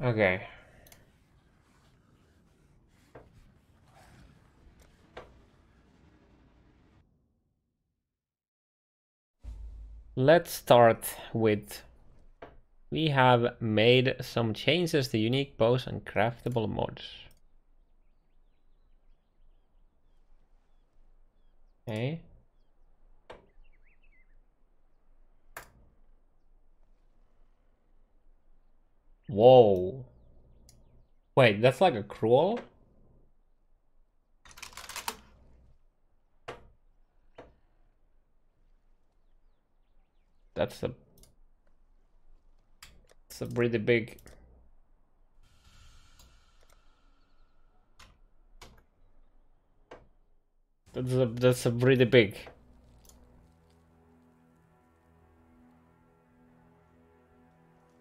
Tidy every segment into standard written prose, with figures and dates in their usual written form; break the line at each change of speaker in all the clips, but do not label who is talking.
Okay. Let's start with... We have made some changes to unique bows and craftable mods. Okay. Whoa. Wait, that's like a cruel? That's a... It's a pretty big... That's a pretty big...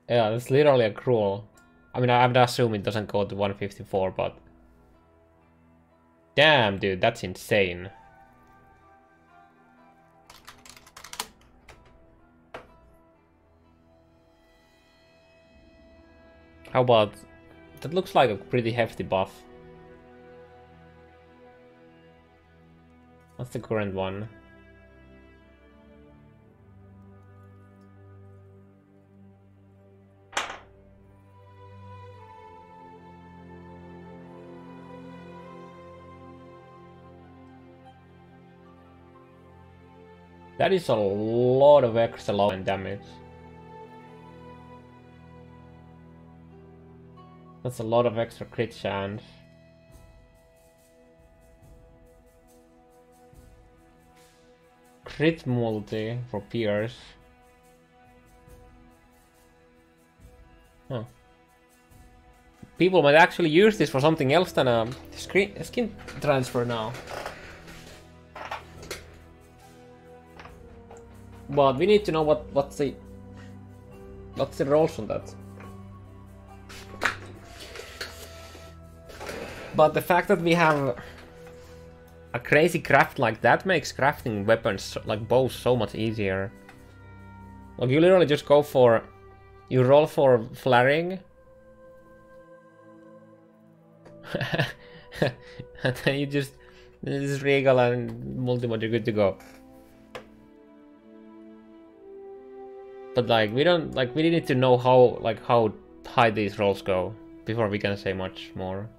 Yeah, that's literally a cruel. I mean, I would assume it doesn't go to 154, but... Damn, dude, that's insane. How about... That looks like a pretty hefty buff. What's the current one? That is a lot of extra low end damage. That's a lot of extra crit chance. Crit multi for Pierce. Huh. People might actually use this for something else than a skin transfer now. But we need to know what's the rolls on that. But the fact that we have a crazy craft like that makes crafting weapons like bows so much easier. Like you literally just go for, you roll for flaring, and then you just regal and multi-mod, you're good to go. But like we don't like we need to know how high these rolls go before we can say much more.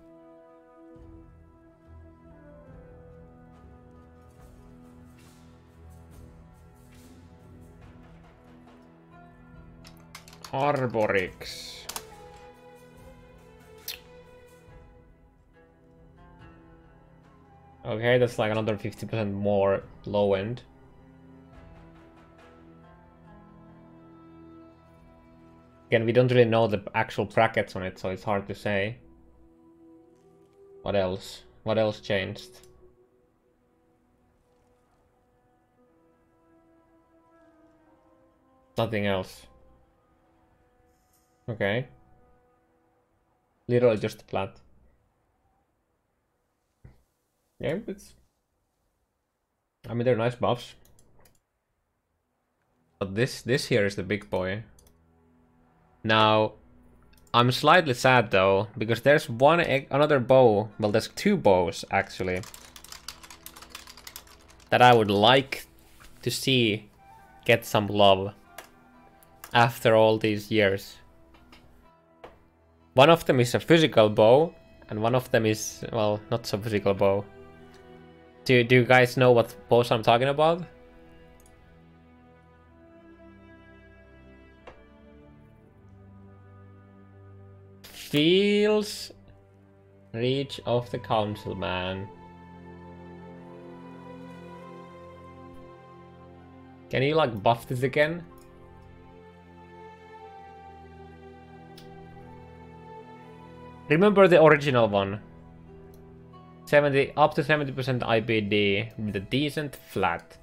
Arborix. Okay, that's like another 50% more low end. Again, we don't really know the actual brackets on it, so it's hard to say. What else? What else changed? Nothing else. Okay. Literally just flat. Yeah, it's... I mean, they're nice buffs. But this here is the big boy. Now, I'm slightly sad though, because there's another bow, well there's two bows actually, that I would like to see get some love after all these years. One of them is a physical bow, and one of them is, well, not so physical bow. Do you guys know what bows I'm talking about? Feels reach of the council, man. Can you like buff this again? Remember the original one. 70 up to 70% IBD with a decent flat.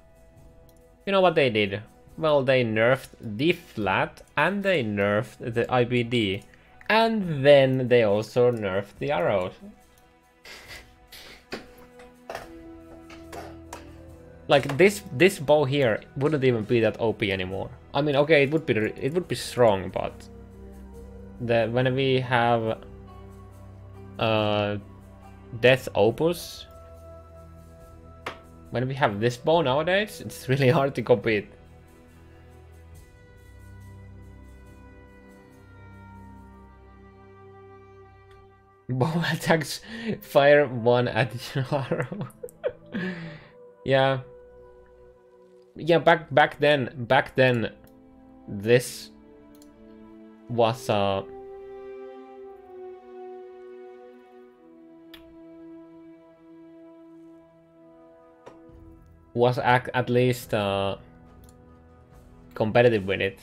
You know what they did? Well, they nerfed the flat and they nerfed the IBD. And then they also nerfed the arrows. Like this bow here wouldn't even be that OP anymore. I mean, okay, it would be strong, but when we have Death Opus, when we have this bow nowadays, it's really hard to compete. Bow attacks fire 1 additional arrow. Yeah. Yeah, back then this was at least competitive with it.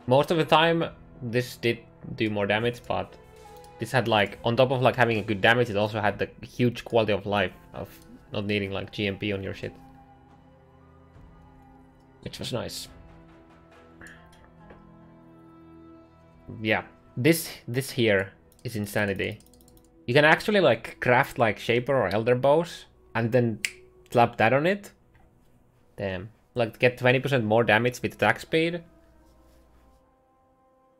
Most of the time this did do more damage, but this had, like, on top of like having a good damage, it also had the huge quality of life of not needing like GMP on your shit, which was nice. Yeah, this here is insanity. You can actually like craft like Shaper or Elder bows and then slap that on it. Damn, like get 20% more damage with attack speed.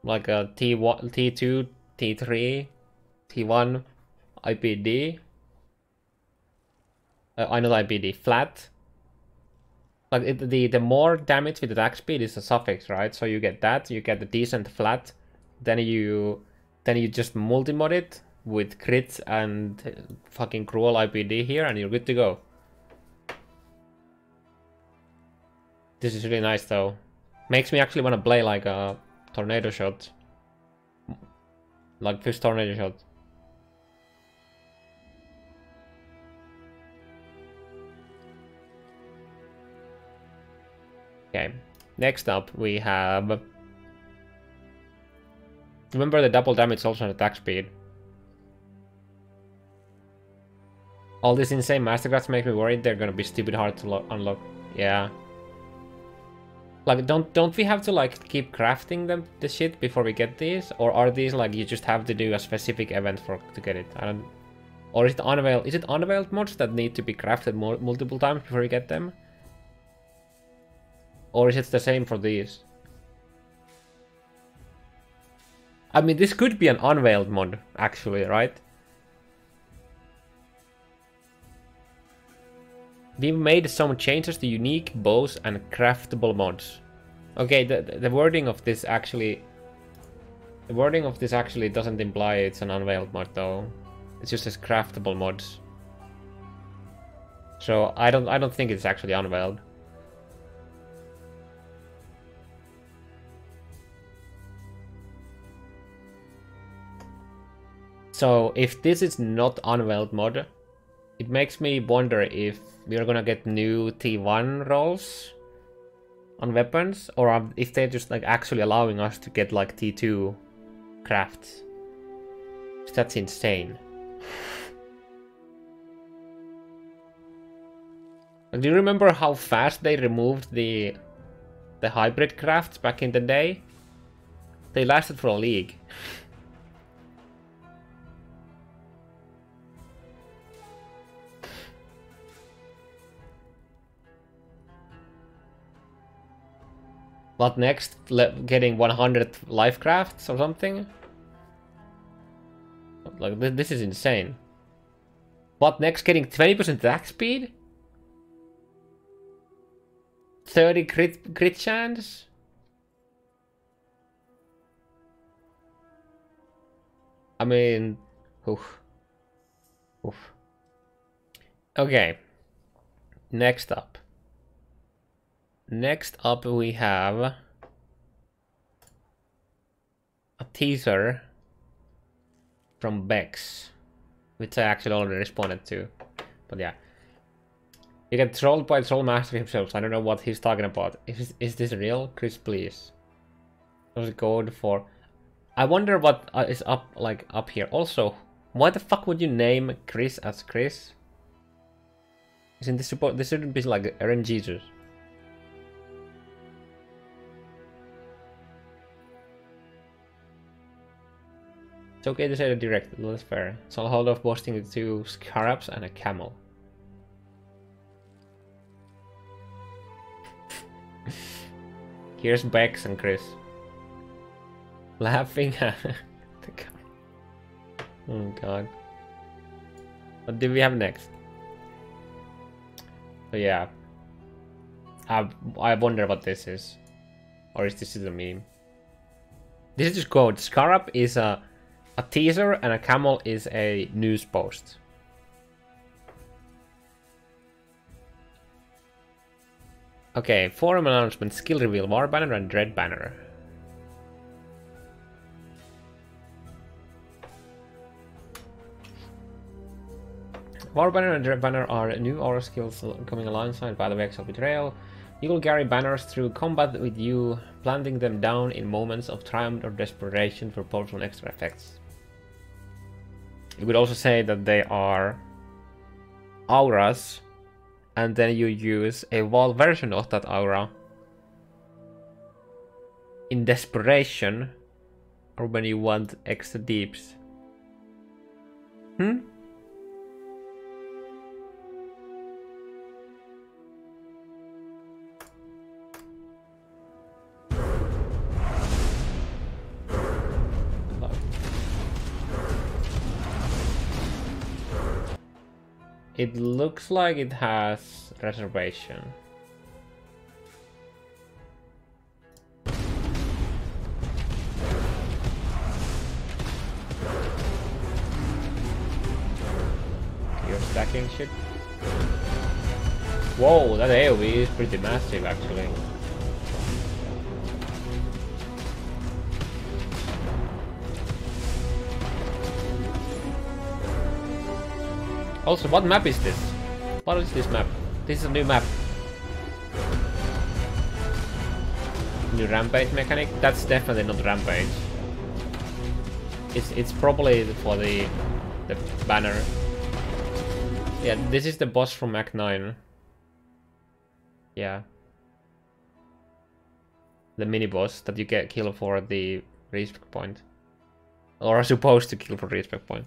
Like a T1, T2, T3, T1 IPD. I know IPD flat. Like the more damage with attack speed is a suffix, right? So you get that, you get the decent flat, then you just multi-mod it with crits and fucking cruel IPD here, and you're good to go. This is really nice though. Makes me actually want to play like a tornado shot, like this tornado shot. Okay, next up we have. Remember the double damage also on attack speed. All these insane mastercrafts make me worried they're gonna be stupid hard to unlock. Yeah. Like, don't we have to like keep crafting them the shit before we get these, or are these like you just have to do a specific event to get it? I don't. Or is it unveiled? Is it unveiled mods that need to be crafted multiple times before you get them? Or is it the same for these? I mean, this could be an unveiled mod, actually, right? We made some changes to unique bows and craftable mods. Okay, the wording of this actually... The wording of this actually doesn't imply it's an unveiled mod, though. It's just as craftable mods. So I don't think it's actually unveiled. So if this is not unveiled mod, it makes me wonder if we're gonna get new T1 rolls on weapons, or if they're just like actually allowing us to get like T2 crafts. That's insane. Do you remember how fast they removed the hybrid crafts back in the day? They lasted for a league. What next? Getting 100 life crafts or something? Like, this is insane. What next? Getting 20% attack speed? 30 crit chance? I mean, oof. Oof. Okay. Next up. Next up we have a teaser from Bex, which I actually already responded to, but yeah. You get trolled by Troll Master himself, so I don't know what he's talking about. Is this real? Chris, please. There's a code for... I wonder what is up here. Also, why the fuck would you name Chris as Chris? Isn't this supposed... This shouldn't be like Aaron Jesus. It's okay to say the direct, that's fair. So I'll hold off boasting the 2 scarabs and a camel. Here's Bex and Chris. laughing at the guy. Oh god. What do we have next? So yeah. I wonder what this is. Or is this a meme? This is just quote. Scarab is a teaser and a camel is a news post. Okay, forum announcement, skill reveal, War Banner and Dread Banner. War Banner and Dread Banner are new aura skills coming alongside by the Exile Betrayal. You will carry banners through combat with you, planting them down in moments of triumph or desperation for powerful extra effects. You could also say that they are auras, and then you use a wall version of that aura in desperation or when you want extra deeps. It looks like it has reservation. You're stacking shit. Whoa, that AoE is pretty massive actually. Also, what map is this? What is this map? This is a new map. New rampage mechanic? That's definitely not rampage. It's probably for the banner. Yeah, this is the boss from Act 9. Yeah. The mini boss that you get kill for the respec point. Or are supposed to kill for respec point.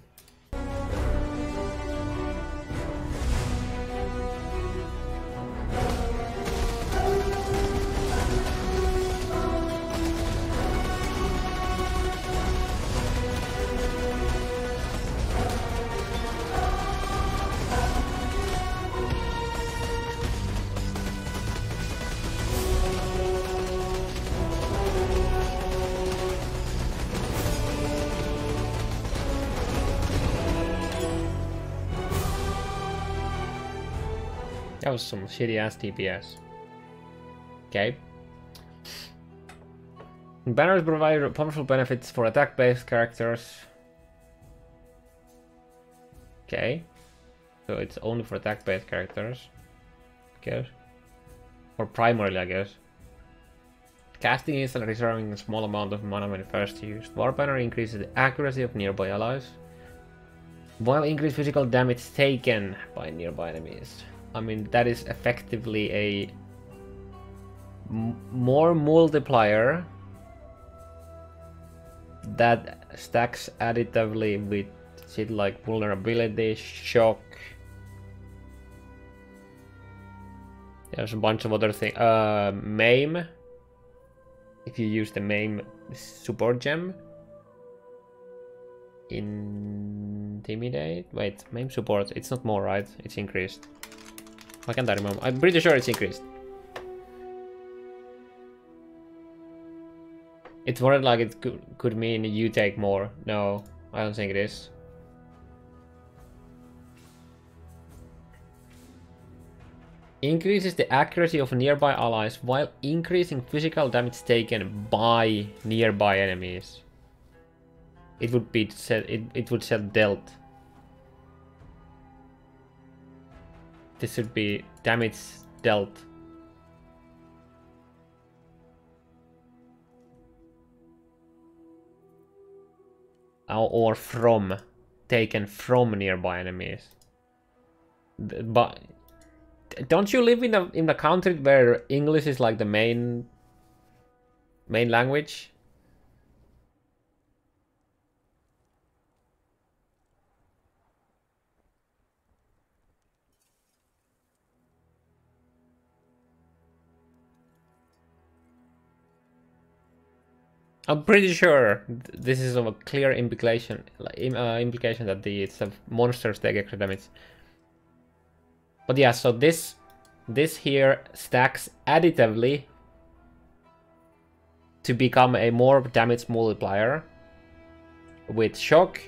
That was some shitty ass TPS. Okay. Banners provide powerful benefits for attack-based characters. Okay. So it's only for attack-based characters. I guess. Or primarily, I guess. Casting is reserving a small amount of mana when first used. War Banner increases the accuracy of nearby allies, while increased physical damage taken by nearby enemies. I mean, that is effectively a more multiplier that stacks additively with shit like vulnerability, shock. There's a bunch of other things. Maim. If you use the Maim support gem. Intimidate. Wait, Maim support. It's not more, right? It's increased. Why can't I remember? I'm pretty sure it's increased. It's more like it could mean you take more. No, I don't think it is. Increases the accuracy of nearby allies while increasing physical damage taken by nearby enemies. It would be said it would say dealt. This should be damage dealt. Or from, taken from nearby enemies. But don't you live in a country where English is like the main language? I'm pretty sure this is of a clear implication, implication that it's a monsters take extra damage. But yeah, so this here stacks additively to become a more damage multiplier with shock,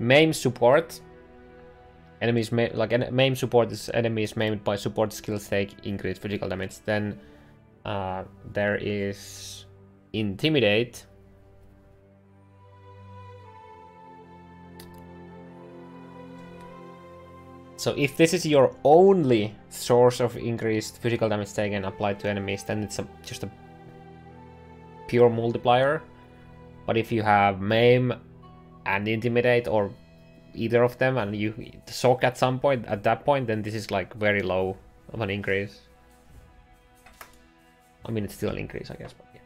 maim support. Enemies maim support is enemies maimed by support skills take increased physical damage. Then there is intimidate. So if this is your only source of increased physical damage taken applied to enemies, then it's just a pure multiplier. But if you have maim and intimidate, or either of them, and you soak at some point, at that point, then this is like very low of an increase. I mean, it's still an increase, I guess, but yeah.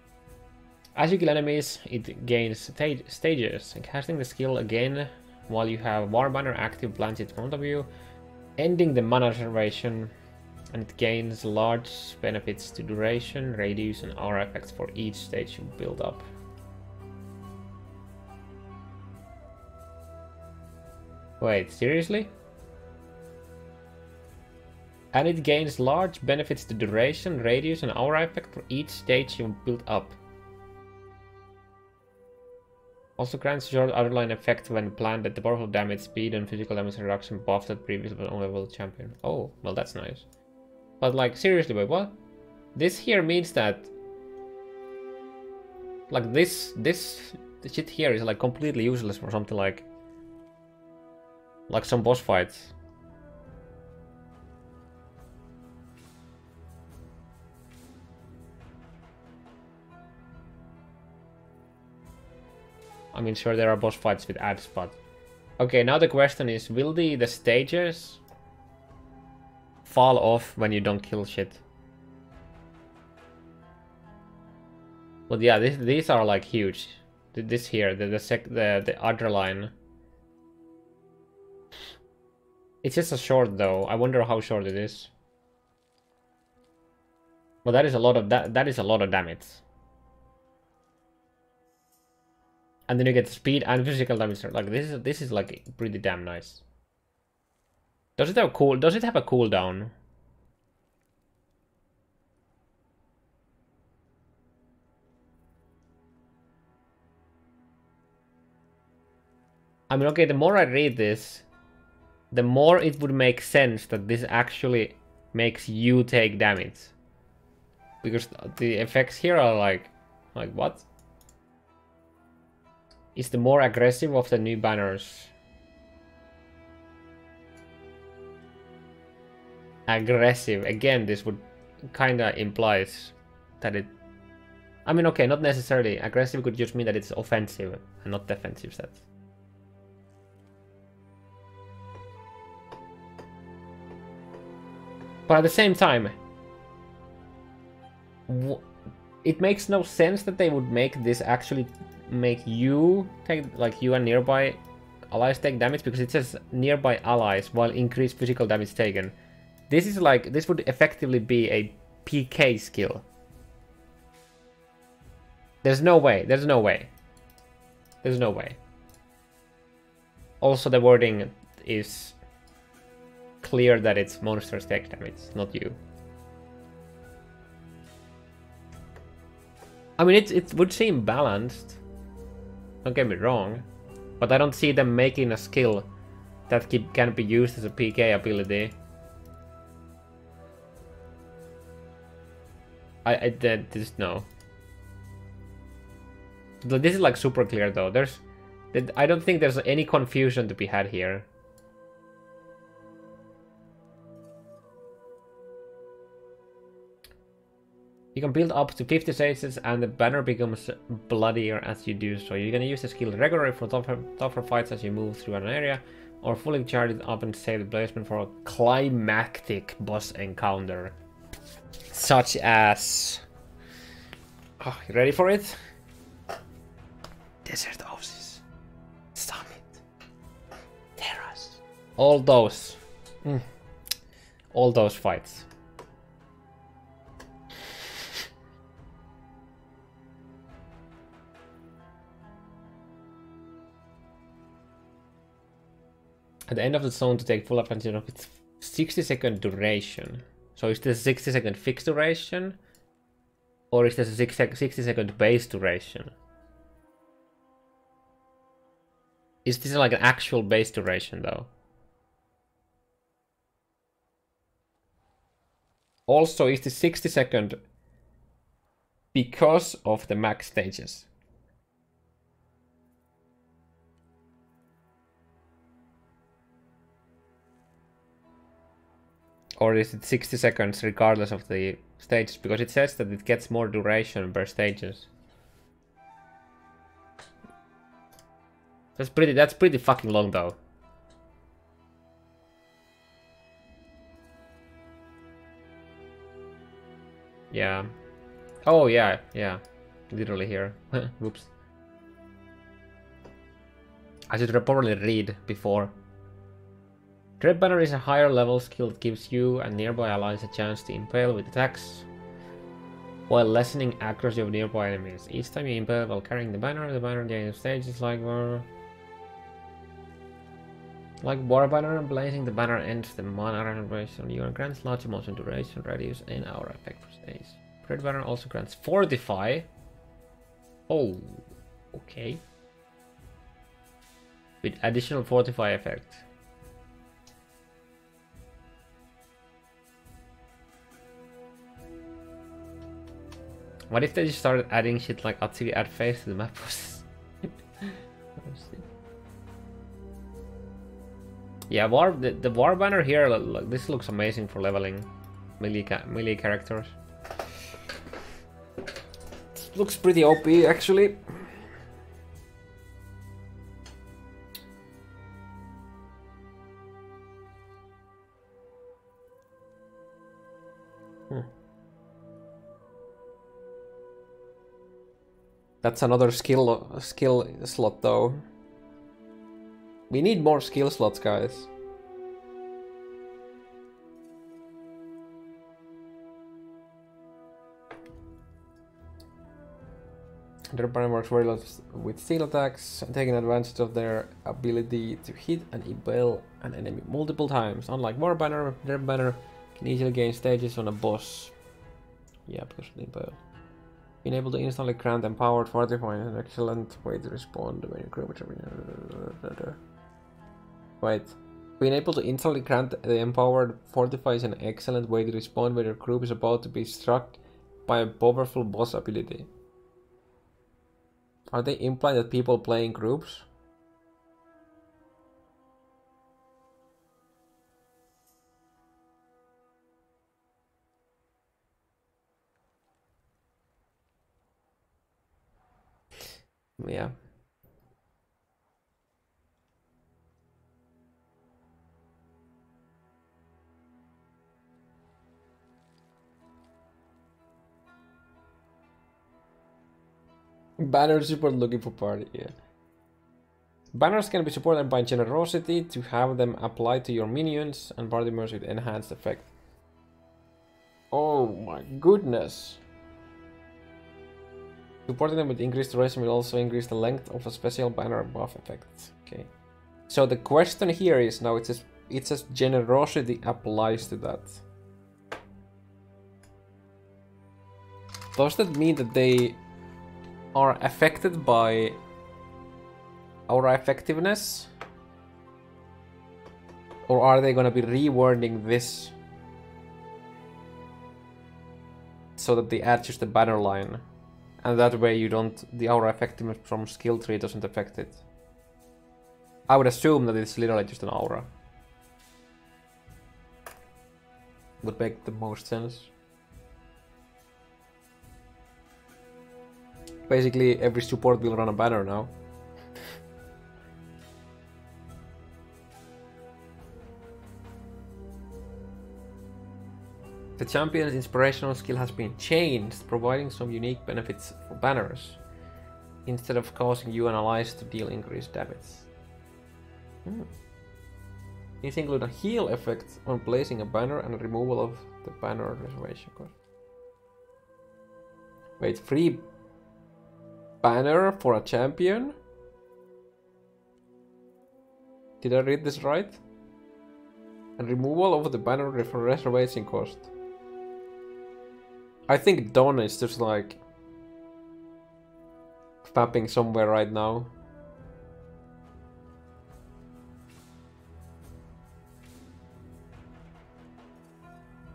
As you kill enemies, it gains stages. And casting the skill again while you have War Banner active plants in front of you, ending the mana reservation, and it gains large benefits to duration, radius, and aura effects for each stage you build up. Wait, seriously? And it gains large benefits to duration, radius, and aura effect for each stage you build up. Also grants short underline effect when planned at the powerful damage, speed, and physical damage reduction buff that previously was only level champion. Oh, well that's nice. But like, seriously, wait, what? This here means that... Like this shit here is like completely useless for something like some boss fights. I mean, sure, there are boss fights with ads, but... Okay, now the question is, will the stages fall off when you don't kill shit? But yeah, these are like huge. This here, the other line. It's just a short though. I wonder how short it is. Well, that is a lot of that is a lot of damage. And then you get speed and physical damage. Like this is like pretty damn nice. Does it have a cooldown? I mean, okay, the more I read this, the more it would make sense that this actually makes you take damage. Because the effects here are like what? It's the more aggressive of the new banners. Aggressive. Again, this would kinda implies that it... I mean, okay, not necessarily. Aggressive could just mean that it's offensive and not defensive stats. But at the same time, it makes no sense that they would make this actually make you take, like, you and nearby allies take damage, because it says nearby allies while increased physical damage taken. This is like, this would effectively be a PK skill. There's no way, there's no way. There's no way. Also, the wording is clear that it's monsters take damage, not you. I mean, it would seem balanced. Don't get me wrong, but I don't see them making a skill that can be used as a PK ability. I just no. This is like super clear though. I don't think there's any confusion to be had here. You can build up to 50 stages and the banner becomes bloodier as you do so. You're gonna use the skill regularly for tougher fights as you move through an area, or fully charge it up and save the placement for a climactic boss encounter. Such as... Oh, you ready for it? Desert Oasis, Summit, Terrace. All those. All those fights. At the end of the zone to take full advantage of its 60-second duration. So is this 60-second fixed duration? Or is this a 60-second base duration? Is this like an actual base duration though? Also, is this 60-second because of the max stages? Or is it 60 seconds regardless of the stages? Because it says that it gets more duration per stages. That's pretty fucking long though. Yeah. Oh yeah, yeah. Literally here. Whoops. I should probably read before. Dread Banner is a higher level skill that gives you and nearby allies a chance to impale with attacks, while lessening accuracy of nearby enemies. Each time you impale while carrying the banner gains stages like War Banner. Blazing the banner ends the mana renovation. You grants large amounts of duration, radius, and aura effect for stages. Dread Banner also grants Fortify. Oh, okay. With additional Fortify effect. What if they just started adding shit like Atsui add face to the map? Yeah, the war banner here, like, this looks amazing for leveling melee characters. It looks pretty OP actually. That's another skill slot though. We need more skill slots, guys. Their banner works very well with steel attacks, taking advantage of their ability to hit and impale an enemy multiple times. Unlike War Banner, their banner can easily gain stages on a boss. Yeah, because of the impale. Being able to instantly grant empowered fortifying is an excellent way to respond when your group is... Wait. Being able to instantly grant the empowered fortify is an excellent way to respond when your group is about to be struck by a powerful boss ability. Are they implying that people play in groups? Yeah. Banner support looking for party, yeah. Banners can be supported by generosity to have them applied to your minions and party members with enhanced effect. Oh my goodness. Supporting them with increased duration will also increase the length of a special banner buff effect. Okay. So the question here is now it says generosity applies to that. Does that mean that they are affected by aura effectiveness? Or are they gonna be rewording this so that they add just the banner line? And that way you don't, the aura effectiveness from skill tree doesn't affect it. I would assume that it's literally just an aura. Would make the most sense. Basically, every support will run a banner now. The champion's inspirational skill has been changed, providing some unique benefits for banners, instead of causing you and allies to deal increased damage. These include a heal effect on placing a banner and a removal of the banner reservation cost. Wait, free banner for a champion? Did I read this right? And removal of the banner for reservation cost. I think Dawn is just like fapping somewhere right now.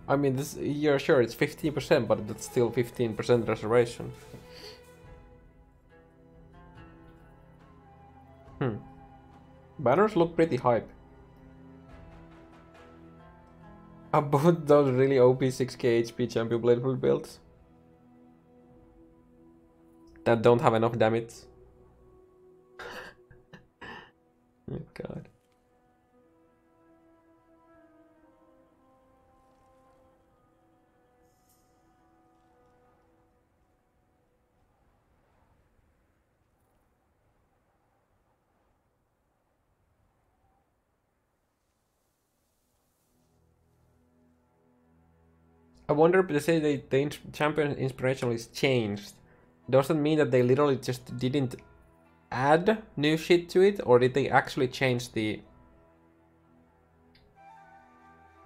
I mean, this, you're sure it's 15%, but that's still 15% reservation. Banners look pretty hype. About those really OP 6k HP champion blade builds that don't have enough damage. Oh god. I wonder if they say the champion inspirational is changed. Does that mean that they literally just didn't add new shit to it, or did they actually change the...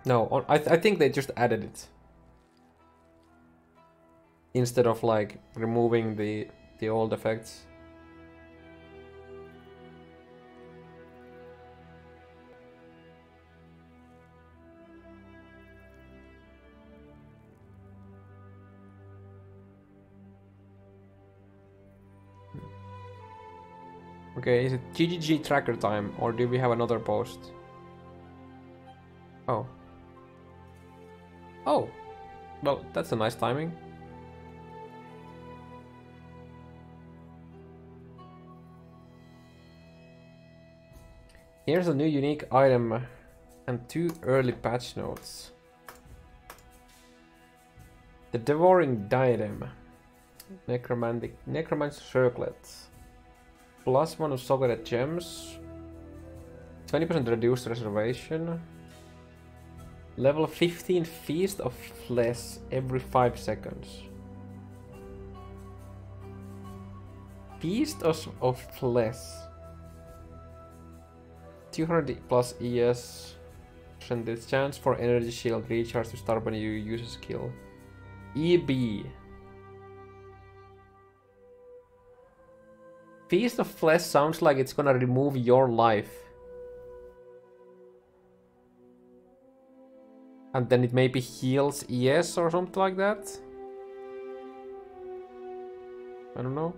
No, I think they just added it. Instead of like removing the old effects. Okay, is it GGG tracker time, or do we have another post? Oh. Oh! Well, that's a nice timing. Here's a new unique item and 2 early patch notes. The devouring diadem. Necromancer circlet. +1 of socketed gems. 20% reduced reservation. Level 15 feast of flesh every 5 seconds. Feast of flesh. 200 plus ES. Percentage chance for energy shield recharge to start when you use a skill. EB. Feast of Flesh sounds like it's gonna remove your life. And then it maybe heals ES or something like that. I don't know.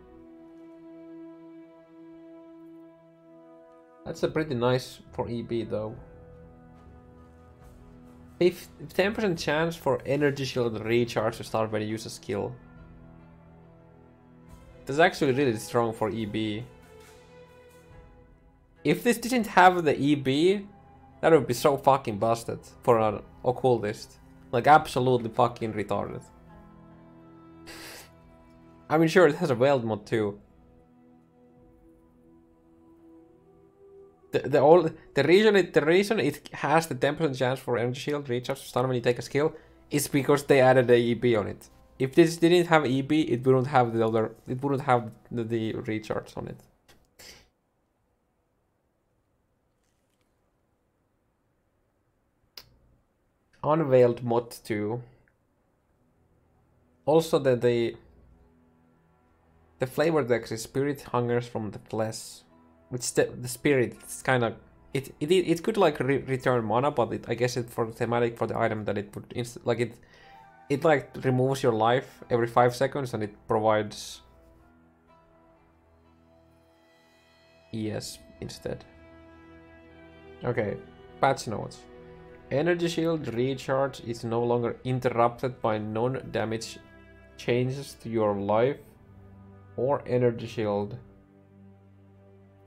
That's a pretty nice for EB though. 10% chance for energy shield recharge to start when you use a skill. That's actually really strong for EB. If this didn't have the EB, that would be so fucking busted for an occultist. Like absolutely fucking retarded. I mean, sure, it has a weld mod too. The reason it has the 10% chance for energy shield recharge to start when you take a skill is because they added a EB on it. If this didn't have EB, it wouldn't have the other. It wouldn't have the recharge on it. Unveiled mod 2. Also, the flavor text is spirit hungers from the flesh, which the spirit is kind of it could like return mana, but I guess it for the thematic for the item that it would it like removes your life every 5 seconds and it provides ES instead. Okay, patch notes. Energy shield recharge is no longer interrupted by non-damage changes to your life or energy shield,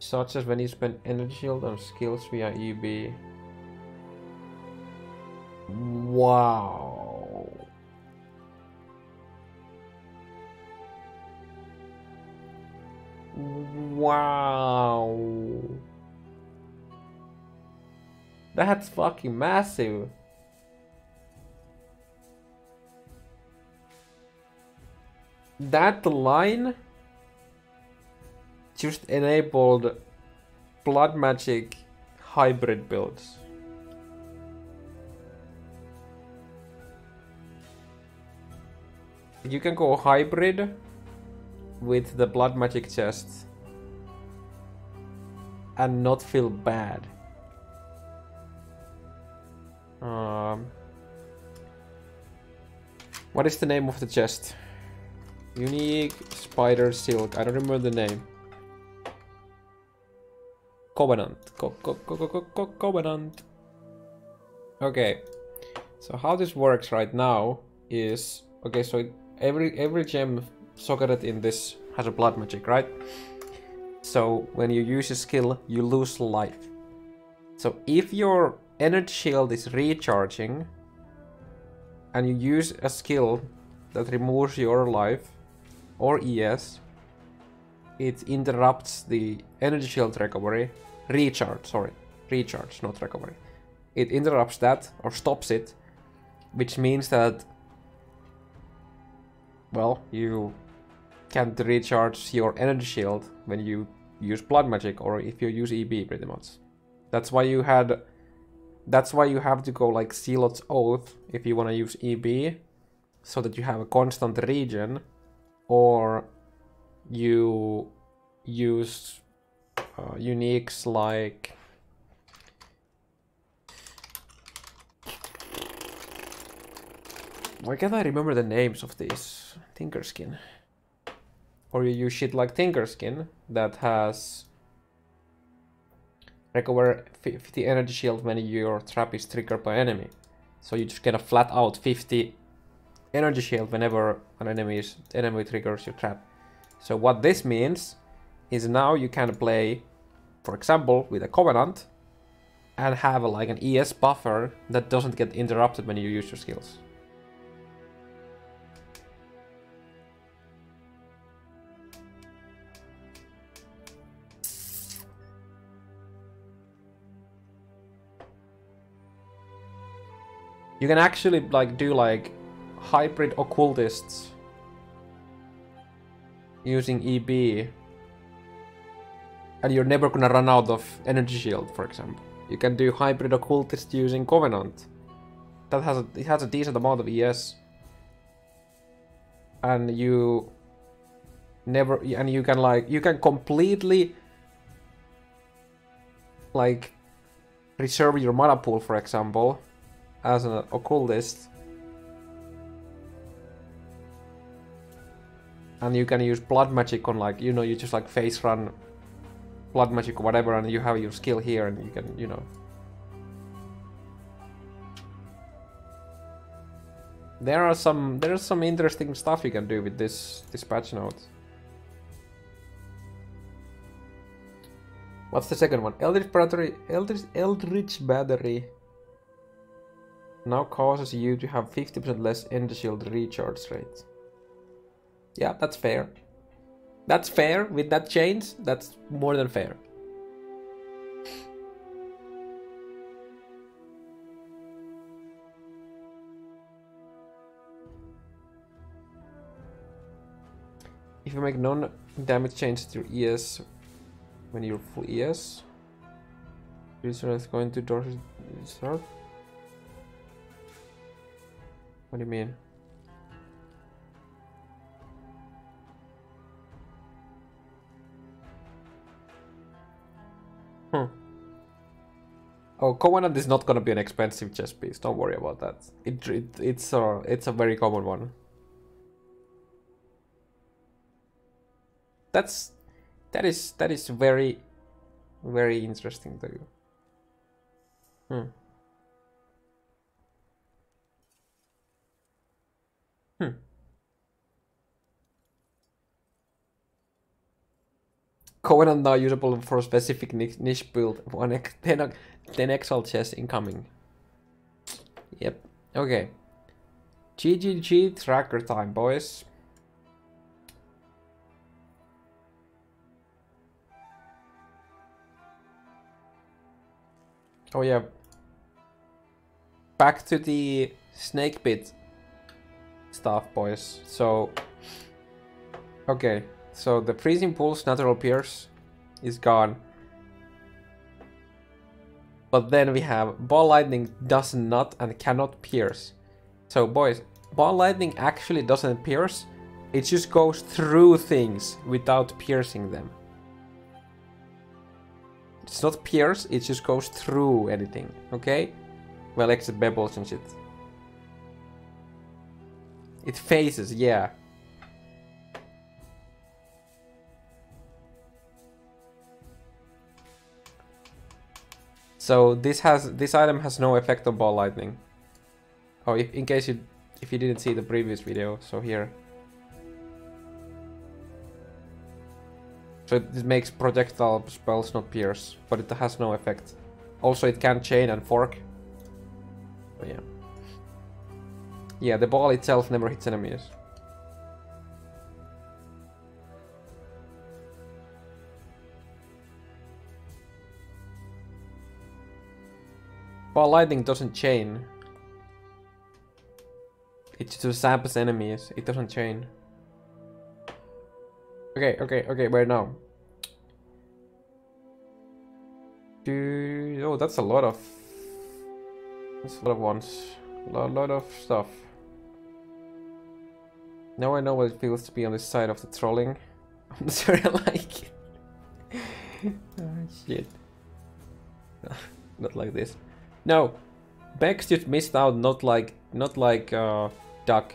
such as when you spend energy shield on skills via EB. Wow. Wow. That's fucking massive. That line just enabled blood magic hybrid builds. You can go hybrid with the blood magic chest and not feel bad. What is the name of the chest? Unique spider silk. I don't remember the name. Covenant. Covenant. Okay. So how this works right now is, okay, so every gem socketed in this has a blood magic, right? So when you use a skill, you lose life. So if your energy shield is recharging and you use a skill that removes your life or ES, it interrupts the energy shield recovery. Recharge, not recovery. It interrupts that or stops it, which means that, well, you can't recharge your energy shield when you use blood magic or if you use EB, pretty much. That's why you have to go like Zealot's Oath if you want to use EB, so that you have a constant regen, or you use uniques like why can't I remember the names of these? Tinkerskin. Or you use shit like Tinkerskin that has recover 50 energy shield when your trap is triggered by enemy. So you just get a flat out 50 energy shield whenever an enemy triggers your trap. So what this means is now you can play, for example, with a Covenant and have like an ES buffer that doesn't get interrupted when you use your skills. You can actually like do like hybrid occultists using EB, and you're never gonna run out of energy shield, for example. You can do hybrid occultist using Covenant. That has a decent amount of ES, and you can completely like reserve your mana pool, for example, as an occultist, and you can use blood magic on, like, you know, you just like face run blood magic or whatever, and you have your skill here, and you can, you know. There's some interesting stuff you can do with this patch note. What's the second one? Eldritch Battery now causes you to have 50% less energy shield recharge rate. Yeah, that's fair. That's fair. With that change, that's more than fair. If you make non-damage changes to your ES when you're full ES, user is going to Dorsey start. What do you mean? Oh, Covenant is not gonna be an expensive chess piece. Don't worry about that. It's a very common one. That is very, very interesting to you. Covenant now usable for a specific niche build. 10 Exile chess incoming. Yep. Okay. GGG tracker time, boys. Oh yeah. Back to the Snakebite stuff, boys. So, okay. So the freezing pulse natural pierce is gone.
But then we have ball lightning does not and cannot pierce. So boys, ball lightning actually doesn't pierce. It just goes through things without piercing them. It's not pierce, it just goes through anything, okay? Well, except pebbles and shit. It phases, yeah. So this item has no effect on ball lightning. Oh, if you didn't see the previous video, so here. So it makes projectile spells not pierce, but it has no effect. Also, it can chain and fork. So yeah. Yeah, the ball itself never hits enemies. Ball lightning doesn't chain. It just zaps enemies. It doesn't chain. Okay, where now? Oh, that's a lot of... That's a lot of ones. A lot of stuff. Now I know what it feels to be on this side of the trolling. I'm sorry, I like it. Oh, shit. Not like this. No! Bex just missed out, not like Duck.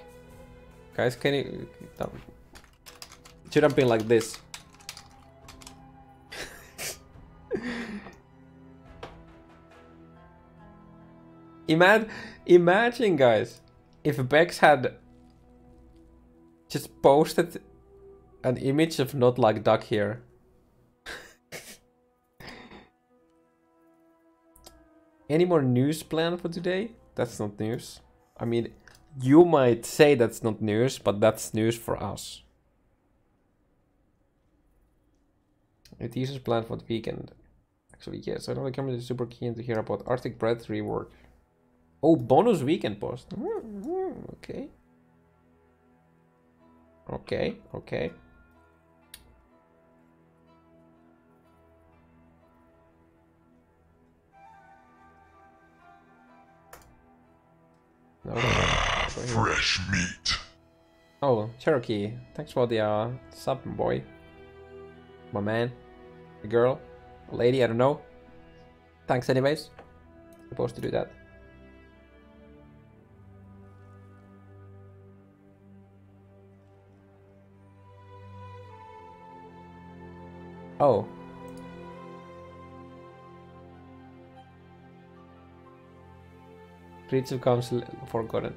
Guys, can you... No. It should have been like this. Imagine, guys, if Bex had just posted an image of not like Duck here. Any more news planned for today? That's not news. I mean, you might say that's not news, but that's news for us. A teaser's planned for the weekend. Actually, yes, I know the community is super keen to hear about Arctic Bread rework. Oh, bonus weekend post. Okay. Okay. No,
fresh meat.
Oh, Cherokee. Thanks for the sub, boy. My man. A girl. A lady, I don't know. Thanks anyways. Supposed to do that. Oh. Breach of Council forgotten.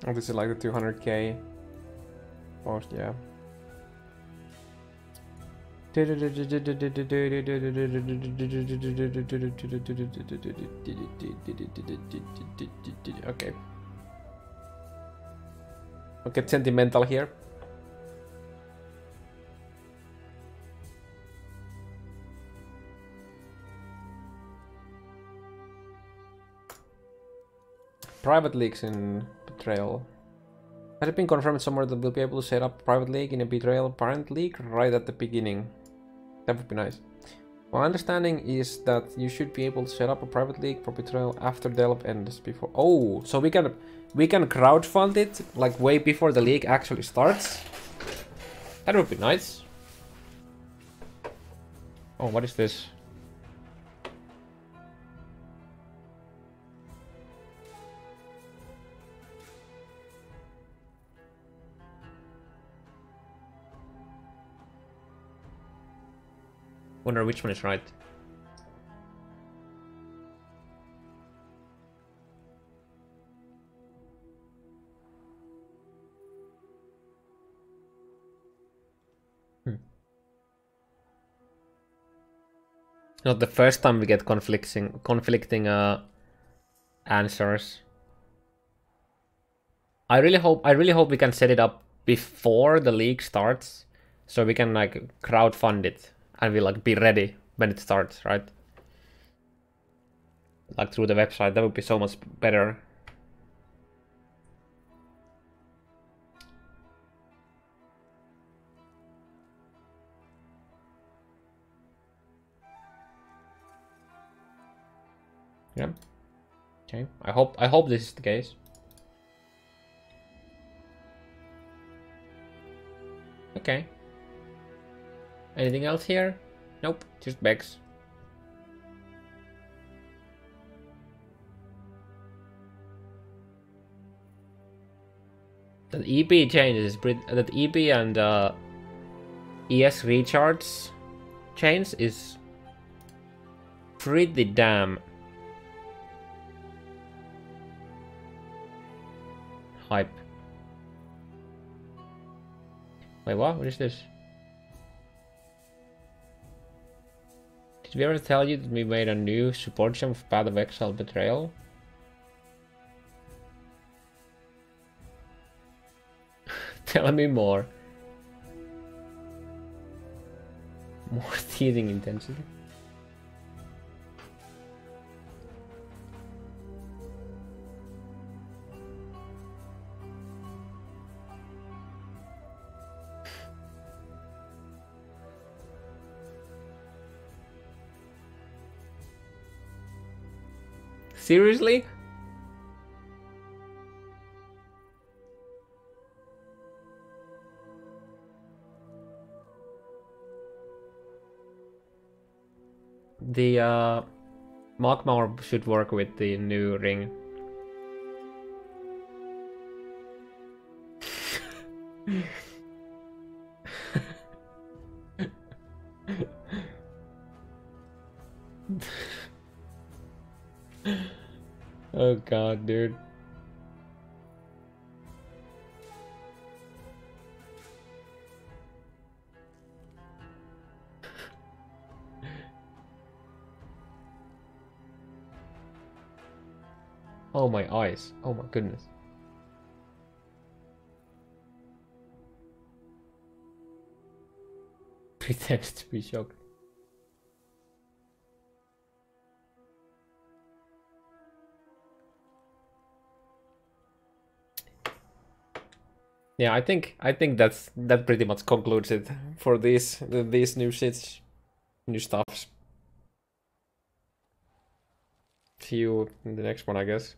Oh, this is like the 200k post, yeah. Okay. I'll get sentimental here. Private leagues in Betrayal. Has it been confirmed somewhere that we'll be able to set up a private league in a Betrayal parent league right at the beginning? That would be nice. My understanding is that you should be able to set up a private league for Betrayal after Delve ends before... Oh, so we can crowdfund it like way before the league actually starts? That would be nice. Oh, what is this? Wonder which one is right. Not the first time we get conflicting answers. I really hope we can set it up before the league starts,
So we can like crowdfund it and we'll like be ready when it starts, right? Like through the website, that would be so much better. Yeah. Okay. I hope this is the case. Okay. Anything else here? Nope, just Bex. That EP changes, that EP and ES recharge change is pretty damn hype. Wait, what? What is this? Did we ever tell you that we made a new support gem for Path of Exile Betrayal? Tell me more. More teasing intensity. Seriously? The Magmar should work with the new ring. Oh god, dude. Oh my eyes. Oh my goodness. Pretends to be shocked. Yeah, I think that pretty much concludes it for these new shits, new stuffs. See you in the next one, I guess.